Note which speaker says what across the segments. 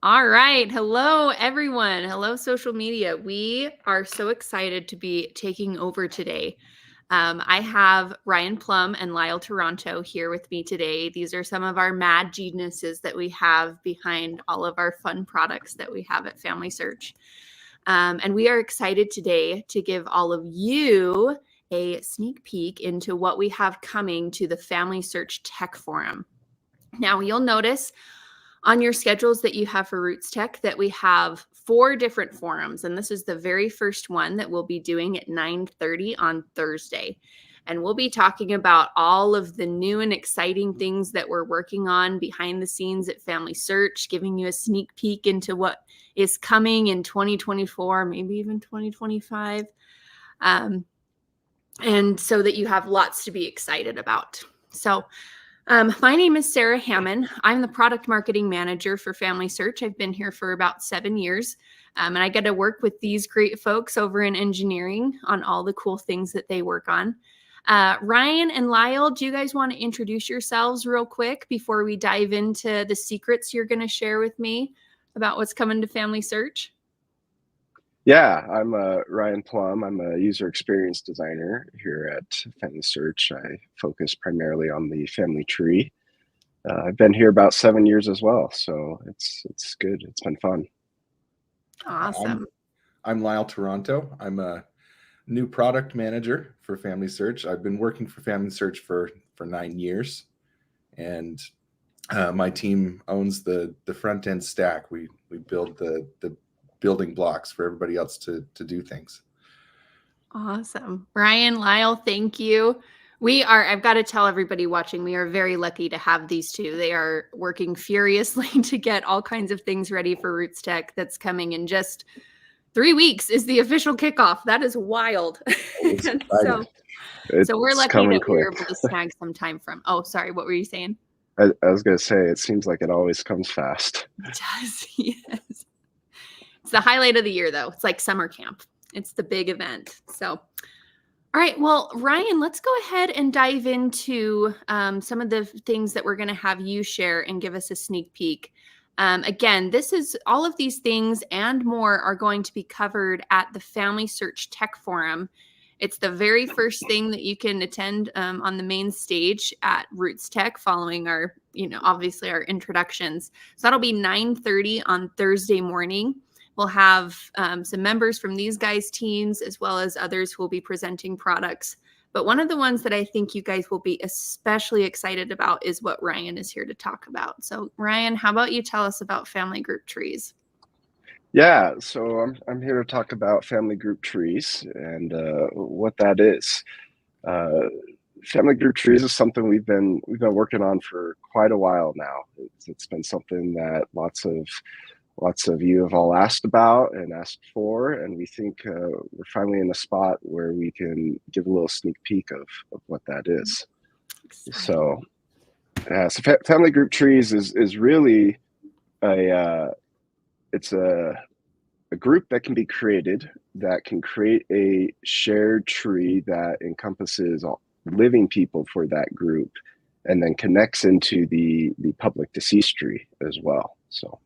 Speaker 1: All right. Hello, everyone. Hello, social media. We are so excited to be taking over today. I have Ryan Plum and Lyle Toronto here with me today. These are some of our mad geniuses that we have behind all of our fun products that we have at FamilySearch. And we are excited today to give all of you a sneak peek into what we have coming to the FamilySearch Tech Forum. Now, you'll notice on your schedules that you have for Roots Tech that we have 4 different forums, and this is the very first one that we'll be doing at 9:30 on Thursday. And we'll be talking about all of the new and exciting things that we're working on behind the scenes at FamilySearch, giving you a sneak peek into what is coming in 2024, maybe even 2025. And so that you have lots to be excited about. So my name is Sarah Hammond. I'm the product marketing manager for FamilySearch. I've been here for about 7 years, and I get to work with these great folks over in engineering on all the cool things that they work on. Ryan and Lyle, do you guys want to introduce yourselves real quick before we dive into the secrets you're going to share with me about what's coming to FamilySearch?
Speaker 2: Yeah, I'm Ryan Plum. I'm a user experience designer here at FamilySearch. I focus primarily on the family tree. I've been here about 7 years as well, so it's good. It's been fun.
Speaker 1: Awesome.
Speaker 3: I'm Lyle Toronto. I'm a new product manager for FamilySearch. I've been working for FamilySearch for 9 years, and my team owns the front end stack. We build the building blocks for everybody else to do things.
Speaker 1: Awesome. Ryan, Lyle, thank you. I've got to tell everybody watching, we are very lucky to have these two. They are working furiously to get all kinds of things ready for Roots Tech that's coming in just 3 weeks is the official kickoff. That is wild. So we're lucky that we were able to snag some time from. Oh, sorry. What were you saying?
Speaker 2: I was going to say, it seems like it always comes fast.
Speaker 1: It does, yes. It's the highlight of the year, though. It's like summer camp. It's the big event. So, all right. Well, Ryan, let's go ahead and dive into some of the things that we're going to have you share and give us a sneak peek. Again, all of these things and more are going to be covered at the FamilySearch Tech Forum. It's the very first thing that you can attend on the main stage at Roots Tech following our, obviously our introductions. So that'll be 9:30 on Thursday morning. We'll have some members from these guys' teams as well as others who will be presenting products. But one of the ones that I think you guys will be especially excited about is what Ryan is here to talk about. So Ryan, how about you tell us about family group trees?
Speaker 2: Yeah, so I'm here to talk about family group trees and what that is. Family group trees is something we've been working on for quite a while now. It's been something that lots of you have all asked about and asked for, and we think we're finally in a spot where we can give a little sneak peek of what that is. So family group trees is really it's a group that can be created that can create a shared tree that encompasses all living people for that group and then connects into the public deceased tree as well. So.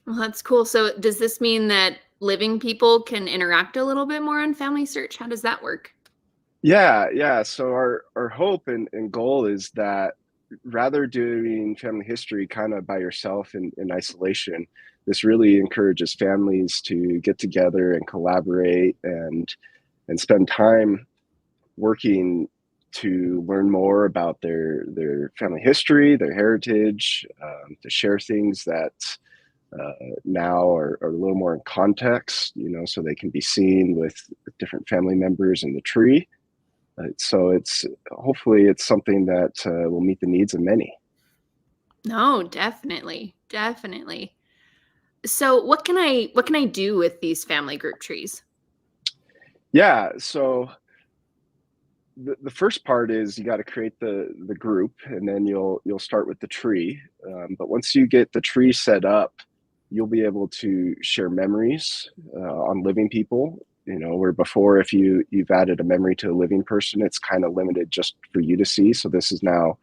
Speaker 1: Well, that's cool. So does this mean that living people can interact a little bit more on FamilySearch? How does that work?
Speaker 2: Yeah. So our hope and goal is that rather doing family history kind of by yourself in isolation, this really encourages families to get together and collaborate and spend time working to learn more about their family history, their heritage, to share things that now are a little more in context, so they can be seen with different family members in the tree. So hopefully it's something that will meet the needs of many.
Speaker 1: No, definitely. So what can I do with these family group trees?
Speaker 2: Yeah, so the first part is you got to create the group, and then you'll start with the tree. But once you get the tree set up, you'll be able to share memories on living people. Where before, if you've added a memory to a living person, it's kind of limited just for you to see. So this is now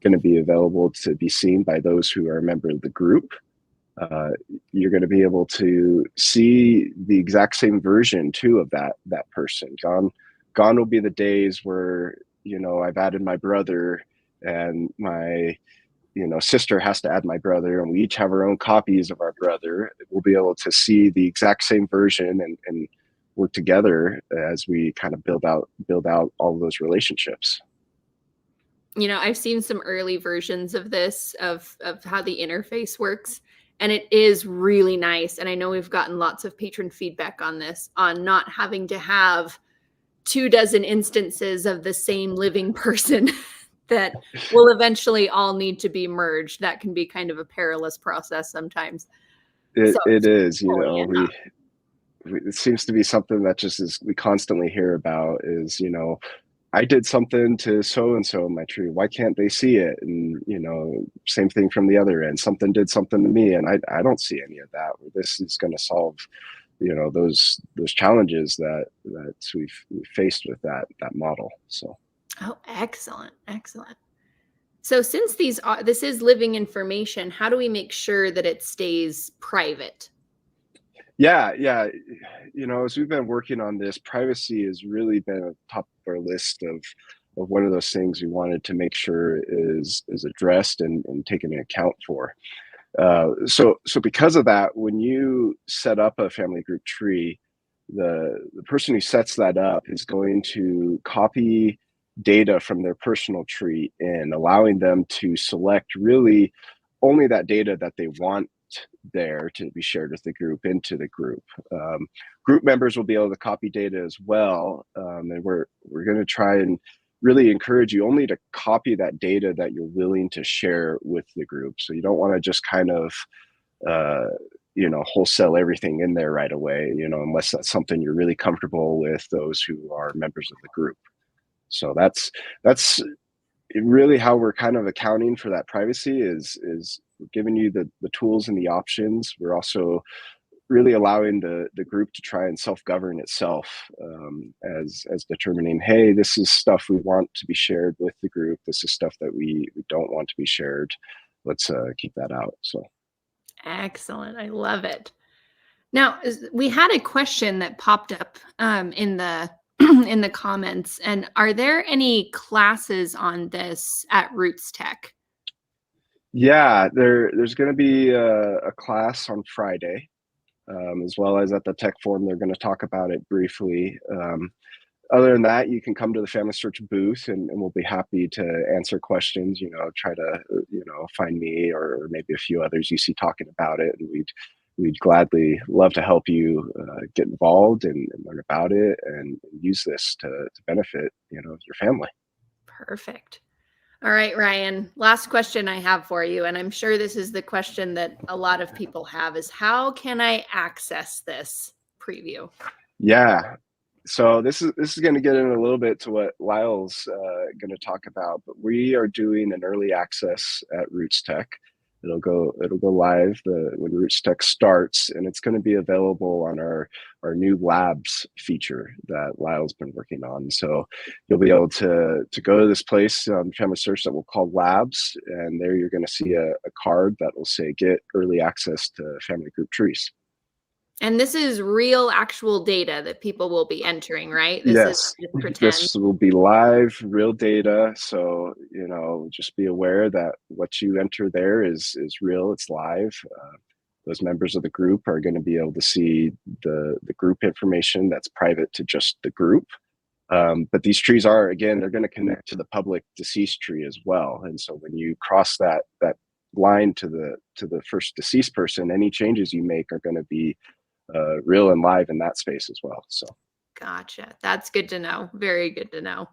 Speaker 2: going to be available to be seen by those who are a member of the group. You're going to be able to see the exact same version too of that person. Gone will be the days where, you know, I've added my brother and my, you know, sister has to add my brother, and we each have our own copies of our brother. We'll be able to see the exact same version and work together as we kind of build out all of those relationships.
Speaker 1: You know, I've seen some early versions of this, of how the interface works, and it is really nice. And I know we've gotten lots of patron feedback on this, on not having to have 24 instances of the same living person that will eventually all need to be merged. That can be kind of a perilous process sometimes.
Speaker 2: It is, you know,
Speaker 1: yeah.
Speaker 2: it seems to be something that just is, we constantly hear about is, you know, I did something to so-and-so in my tree. Why can't they see it? And, you know, same thing from the other end. Something did something to me and I don't see any of that. This is going to solve, you know, those challenges that we've faced with that model. So.
Speaker 1: Oh, excellent. Excellent. So since this is living information, how do we make sure that it stays private?
Speaker 2: Yeah. You know, as we've been working on this, privacy has really been at the top of our list of one of those things we wanted to make sure is addressed and taken into account for. So because of that, when you set up a family group tree, the person who sets that up is going to copy data from their personal tree in, allowing them to select really only that data that they want there to be shared with the group into the group. Group members will be able to copy data as well, and we're going to try and really encourage you only to copy that data that you're willing to share with the group. So you don't want to just kind of you know, wholesale everything in there right away, you know, unless that's something you're really comfortable with those who are members of the group. So that's really how we're kind of accounting for that privacy is giving you the tools and the options. We're also really allowing the group to try and self-govern itself, as determining, hey, this is stuff we want to be shared with the group. This is stuff that we don't want to be shared. Let's keep that out. So.
Speaker 1: Excellent. I love it. Now, we had a question that popped up in the in the comments, and are there any classes on this at Roots Tech?
Speaker 2: Yeah, there's going to be a class on Friday, as well as at the Tech Forum. They're going to talk about it briefly. Other than that, you can come to the FamilySearch booth and we'll be happy to answer questions, you know, try to, you know, find me or maybe a few others you see talking about it. And we'd gladly love to help you get involved and learn about it and use this to benefit, you know, your family.
Speaker 1: Perfect. All right, Ryan, last question I have for you, and I'm sure this is the question that a lot of people have, is how can I access this preview?
Speaker 2: Yeah. So this is going to get in a little bit to what Lyle's going to talk about, but we are doing an early access at Roots Tech. It'll go live when Roots Tech starts, and it's going to be available on our new labs feature that Lyle's been working on. So you'll be able to go to this place on FamilySearch that we'll call Labs, and there you're going to see a card that will say get early access to family group trees.
Speaker 1: And this is real, actual data that people will be entering, right?
Speaker 2: Yes,
Speaker 1: Is pretend.
Speaker 2: this will be live, real data. So, you know, just be aware that what you enter there is real. It's live. Those members of the group are going to be able to see the group information that's private to just the group. But these trees are, again, they're going to connect to the public deceased tree as well. And so when you cross that line to the first deceased person, any changes you make are going to be real and live in that space as well. So.
Speaker 1: Gotcha. That's good to know. Very good to know.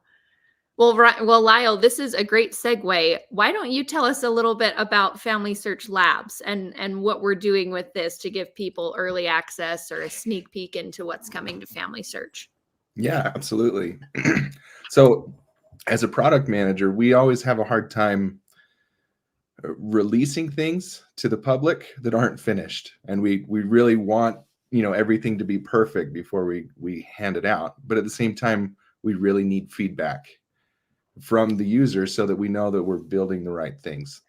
Speaker 1: Well, Lyle, this is a great segue. Why don't you tell us a little bit about FamilySearch Labs and what we're doing with this to give people early access or a sneak peek into what's coming to FamilySearch?
Speaker 3: Yeah, absolutely. So as a product manager, we always have a hard time releasing things to the public that aren't finished. And we really want, you know, everything to be perfect before we hand it out. But at the same time, we really need feedback. from the user so that we know that we're building the right things.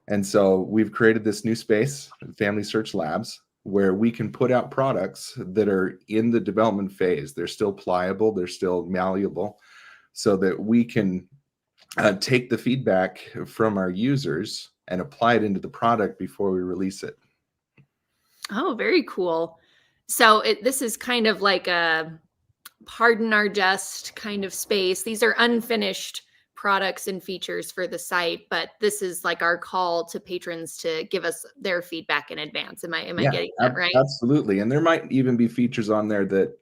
Speaker 3: And so we've created this new space, FamilySearch Labs, where we can put out products that are in the development phase. They're still pliable, they're still malleable, so that we can take the feedback from our users and apply it into the product before we release it.
Speaker 1: Oh, very cool. So this is kind of like a pardon our jest kind of space. These are unfinished products and features for the site, but this is like our call to patrons to give us their feedback in advance. Am I getting that right?
Speaker 3: Absolutely. And there might even be features on there that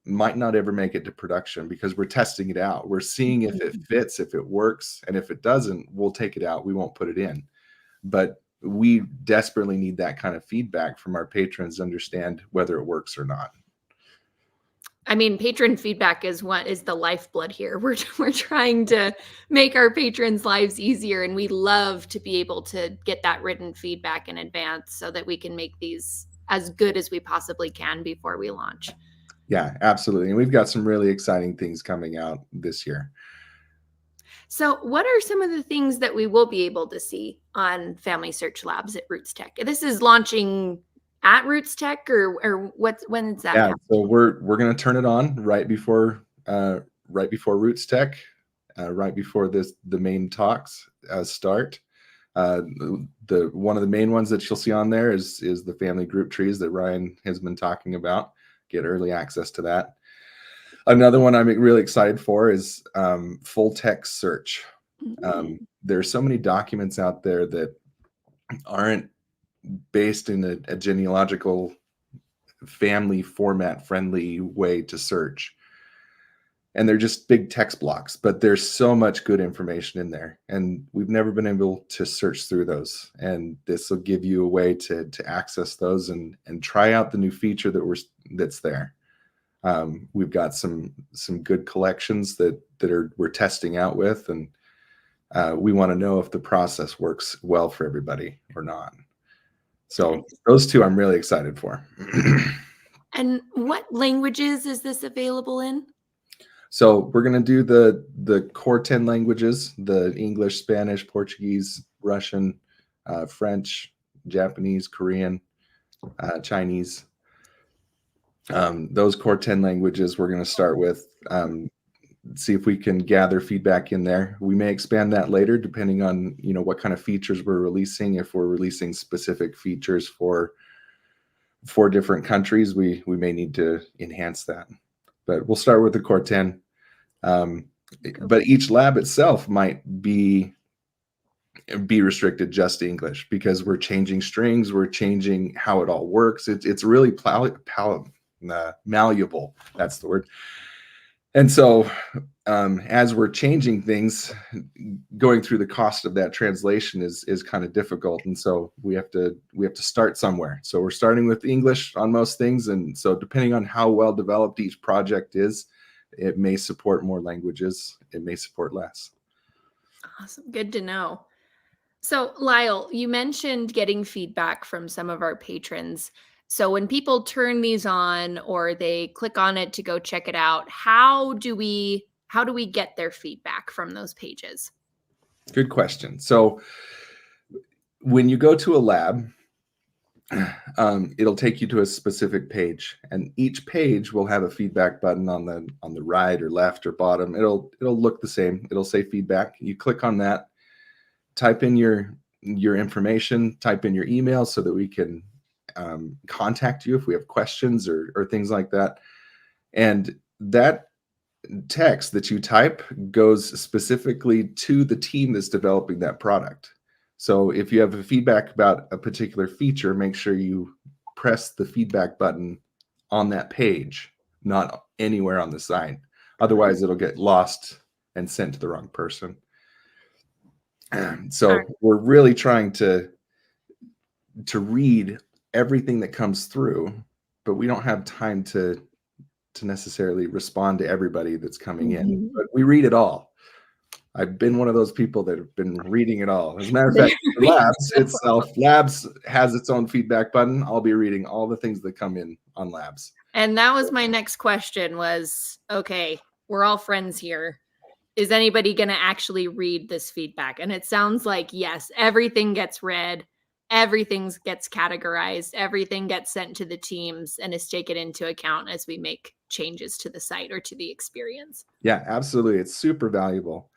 Speaker 3: might not ever make it to production because we're testing it out. We're seeing if it fits, if it works, and if it doesn't, we'll take it out. We won't put it in. But we desperately need that kind of feedback from our patrons to understand whether it works or not.
Speaker 1: I mean, patron feedback is what is the lifeblood here. We're trying to make our patrons' lives easier, and we love to be able to get that written feedback in advance so that we can make these as good as we possibly can before we launch.
Speaker 3: Yeah, absolutely. And we've got some really exciting things coming out this year.
Speaker 1: So what are some of the things that we will be able to see on FamilySearch Labs at Roots Tech? This is launching at Roots Tech, or when's that happening?
Speaker 3: So we're going to turn it on right before Roots Tech, right before the main talks start. One of the main ones that you'll see on there is the family group trees that Ryan has been talking about. Get early access to that. Another one I'm really excited for is full text search. There are so many documents out there that aren't based in a genealogical family format friendly way to search. And they're just big text blocks, but there's so much good information in there. And we've never been able to search through those. And this will give you a way to access those and try out the new feature that's there. We've got some good collections that we're testing out with, and we want to know if the process works well for everybody or not. So those two I'm really excited for.
Speaker 1: And what languages is this available in?
Speaker 3: So we're going to do the core 10 languages: the English, Spanish, Portuguese, Russian, French, Japanese, Korean, Chinese. Those core 10 languages we're going to start with, see if we can gather feedback in there. We may expand that later depending on what kind of features we're releasing. If we're releasing specific features for different countries, we may need to enhance that. But we'll start with the core 10. But each lab itself might be restricted just to English because we're changing strings, we're changing how it all works. It's really malleable. That's the word. And so as we're changing things, going through the cost of that translation is kind of difficult. And so we have to start somewhere. So we're starting with English on most things. And so depending on how well developed each project is, it may support more languages, it may support less.
Speaker 1: Awesome. Good to know. So Lyle, you mentioned getting feedback from some of our patrons. So when people turn these on or they click on it to go check it out, how do we get their feedback from those pages?
Speaker 3: Good question. So when you go to a lab, it'll take you to a specific page, and each page will have a feedback button on the right or left or bottom. It'll look the same. It'll say feedback. You click on that, type in your information, type in your email so that we can contact you if we have questions or things like that. And that text that you type goes specifically to the team that's developing that product. So if you have a feedback about a particular feature, make sure you press the feedback button on that page, not anywhere on the site. Otherwise, it'll get lost and sent to the wrong person. So we're really trying to read everything that comes through, but we don't have time to necessarily respond to everybody that's coming in. But we read it all. I've been one of those people that have been reading it all. As a matter of fact, Labs has its own feedback button. I'll be reading all the things that come in on Labs.
Speaker 1: And that was my next question was, okay, we're all friends here. is anybody going to actually read this feedback? And it sounds like, yes, everything gets read, everything gets categorized, everything gets sent to the teams and is taken into account as we make changes to the site or to the experience.
Speaker 3: Yeah, absolutely. It's super valuable.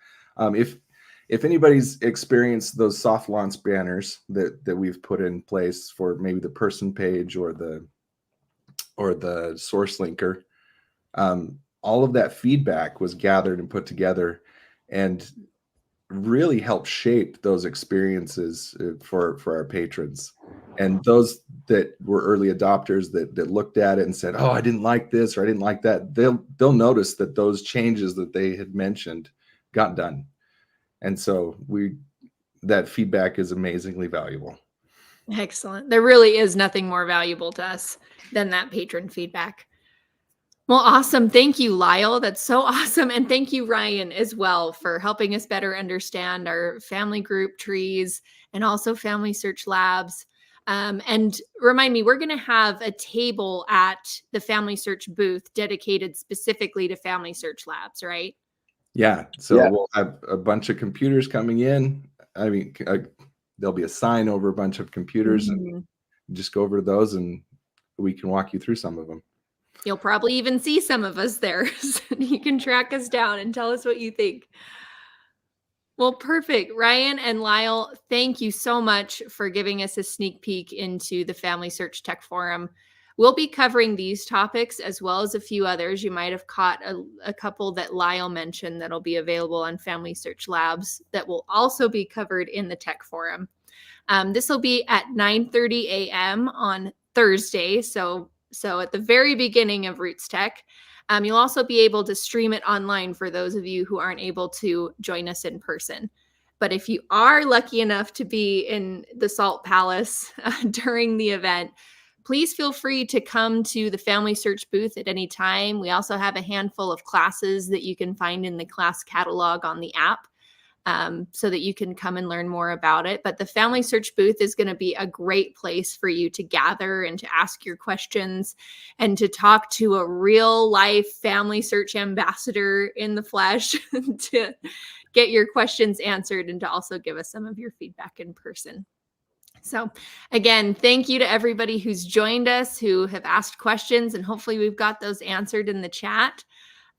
Speaker 3: If anybody's experienced those soft launch banners that we've put in place for maybe the person page or the source linker, all of that feedback was gathered and put together and really helped shape those experiences for our patrons. And those that were early adopters that looked at it and said, oh, I didn't like this or I didn't like that, they'll notice that those changes that they had mentioned got done. And so that feedback is amazingly valuable.
Speaker 1: Excellent. There really is nothing more valuable to us than that patron feedback. Well, awesome. Thank you, Lyle. That's so awesome. And thank you, Ryan, as well, for helping us better understand our family group trees and also FamilySearch Labs. And remind me, we're going to have a table at the FamilySearch booth dedicated specifically to FamilySearch Labs, right?
Speaker 3: Yeah. So we'll have a bunch of computers coming in. I mean, there'll be a sign over a bunch of computers and just go over those and we can walk you through some of them.
Speaker 1: You'll probably even see some of us there. So you can track us down and tell us what you think. Well, perfect. Ryan and Lyle, thank you so much for giving us a sneak peek into the FamilySearch Tech Forum. We'll be covering these topics as well as a few others. You might have caught a couple that Lyle mentioned that'll be available on FamilySearch Labs that will also be covered in the Tech Forum. This will be at 9:30 a.m. on Thursday. So at the very beginning of Roots Tech. You'll also be able to stream it online for those of you who aren't able to join us in person. But if you are lucky enough to be in the Salt Palace during the event, please feel free to come to the FamilySearch booth at any time. We also have a handful of classes that you can find in the class catalog on the app. So that you can come and learn more about it. But the FamilySearch booth is going to be a great place for you to gather and to ask your questions and to talk to a real life FamilySearch ambassador in the flesh to get your questions answered and to also give us some of your feedback in person. So again, thank you to everybody who's joined us, who have asked questions, and hopefully we've got those answered in the chat.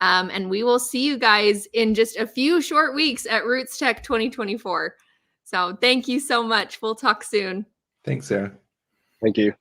Speaker 1: And we will see you guys in just a few short weeks at Roots Tech 2024. So thank you so much. We'll talk soon.
Speaker 3: Thanks, Sarah.
Speaker 2: Thank you.